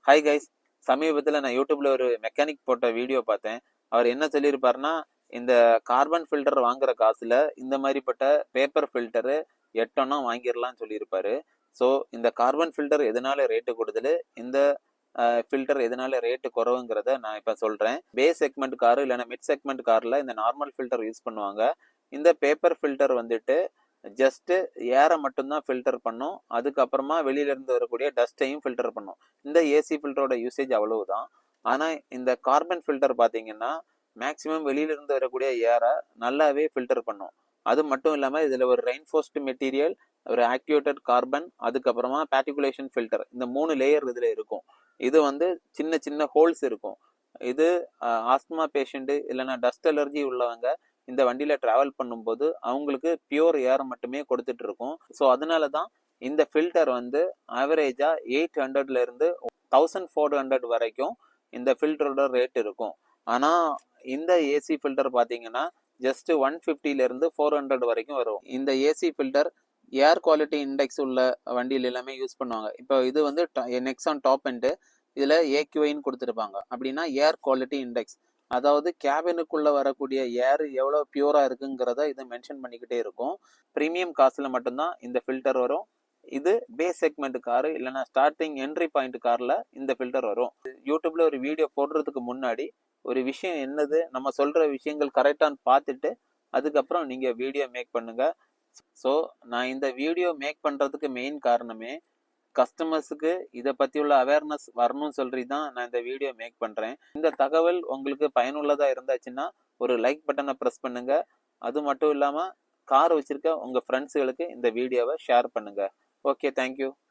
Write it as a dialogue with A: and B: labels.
A: Hi guys. சமீபத்தில் நான் யூடியூப்ல ஒரு மெக்கானிக் போட்ட வீடியோ பார்த்தேன். அவர் என்ன சொல்லியிருப்பாருன்னா, இந்த கார்பன் ஃபில்டர் வாங்குற காசுல இந்த மாதிரிப்பட்ட பேப்பர் ஃபில்டரு எட்டொன்னா வாங்கிடலாம்னு சொல்லியிருப்பாரு. ஸோ இந்த கார்பன் ஃபில்டர் எதனால ரேட்டு கூடுதல், இந்த ஃபில்டர் எதனால ரேட்டு குறவுங்கிறத நான் இப்போ சொல்கிறேன். பேஸ் செக்மெண்ட் காரு இல்லைன்னா மிட் செக்மெண்ட் காரில் இந்த நார்மல் ஃபில்டர் யூஸ் பண்ணுவாங்க. இந்த பேப்பர் ஃபில்டர் வந்துட்டு ஜஸ்ட் ஏரை மட்டும்தான் ஃபில்டர் பண்ணும். அதுக்கப்புறமா வெளியில இருந்து வரக்கூடிய டஸ்ட்டையும் ஃபில்டர் பண்ணும். இந்த ஏசி ஃபில்டரோட யூசேஜ் அவ்வளவுதான். ஆனா இந்த கார்பன் ஃபில்டர் பாத்தீங்கன்னா மேக்சிமம் வெளியில இருந்து வரக்கூடிய ஏரை நல்லாவே ஃபில்டர் பண்ணும். அது மட்டும் இல்லாம இதுல ஒரு ரெயின்ஃபோர்ஸ்ட் மெட்டீரியல், ஒரு ஆக்டிவேட்டட் கார்பன், அதுக்கப்புறமா பேட்டிகுலேஷன் ஃபில்டர், இந்த 3 லேயர் இதுல இருக்கும். இது சின்ன சின்ன ஹோல்ஸ் இருக்கும். இது ஆஸ்துமா பேஷண்ட் இல்லைன்னா டஸ்ட் அலர்ஜி உள்ளவங்க இந்த வண்டியில டிராவல் பண்ணும்போது அவங்களுக்கு பியூர் ஏர் மட்டுமே கொடுத்துட்டு இருக்கும். ஸோ அதனால தான் இந்த ஃபில்டர் ஆவரேஜா 800ல இருந்து 1400 வரைக்கும் இந்த ஃபில்டரோட ரேட் இருக்கும். ஆனா இந்த ஏசி ஃபில்டர் பாத்தீங்கன்னா ஜஸ்ட் 150ல இருந்து 400 வரைக்கும் வரும். இந்த ஏசி ஃபில்டர் ஏர் குவாலிட்டி இண்டெக்ஸ் உள்ள வண்டியில் எல்லாமே யூஸ் பண்ணுவாங்க. இப்போ இது நெக்ஸான் டாப் எண்டு, இதுல ஏக்யூஐன்னு கொடுத்துருப்பாங்க. அப்படின்னா ஏர் குவாலிட்டி இண்டெக்ஸ், அதாவது கேபினுக்குள்ள வரக்கூடிய ஏர் எவ்வளவு பியூரா இருக்குங்கிறத இது மென்ஷன் பண்ணிக்கிட்டே இருக்கும். ப்ரீமியம் காசுல மட்டும்தான் இந்த ஃபில்டர் வரும். இது பேஸ் செக்மெண்ட் காரு இல்லைன்னா ஸ்டார்டிங் என்ட்ரி பாயிண்ட் கார்ல இந்த ஃபில்டர் வரும். யூடியூப்ல ஒரு வீடியோ போடுறதுக்கு முன்னாடி ஒரு விஷயம் என்னது, நம்ம சொல்ற விஷயங்கள் கரெக்டான்னு பார்த்துட்டு அதுக்கப்புறம் நீங்க வீடியோ மேக் பண்ணுங்க. ஸோ நான் இந்த வீடியோ மேக் பண்றதுக்கு மெயின் காரணமே கஸ்டமர்ஸுக்கு இதை பத்தி உள்ள அவேர்னஸ் வரணும்னு சொல்லி தான் நான் இந்த வீடியோ மேக் பண்றேன். இந்த தகவல் உங்களுக்கு பயனுள்ளதா இருந்தாச்சுன்னா ஒரு லைக் பட்டனை ப்ரெஸ் பண்ணுங்க. அது மட்டும் இல்லாம கார் வச்சிருக்க உங்க ஃப்ரெண்ட்ஸுகளுக்கு இந்த வீடியோவை ஷேர் பண்ணுங்க. Okay, thank you.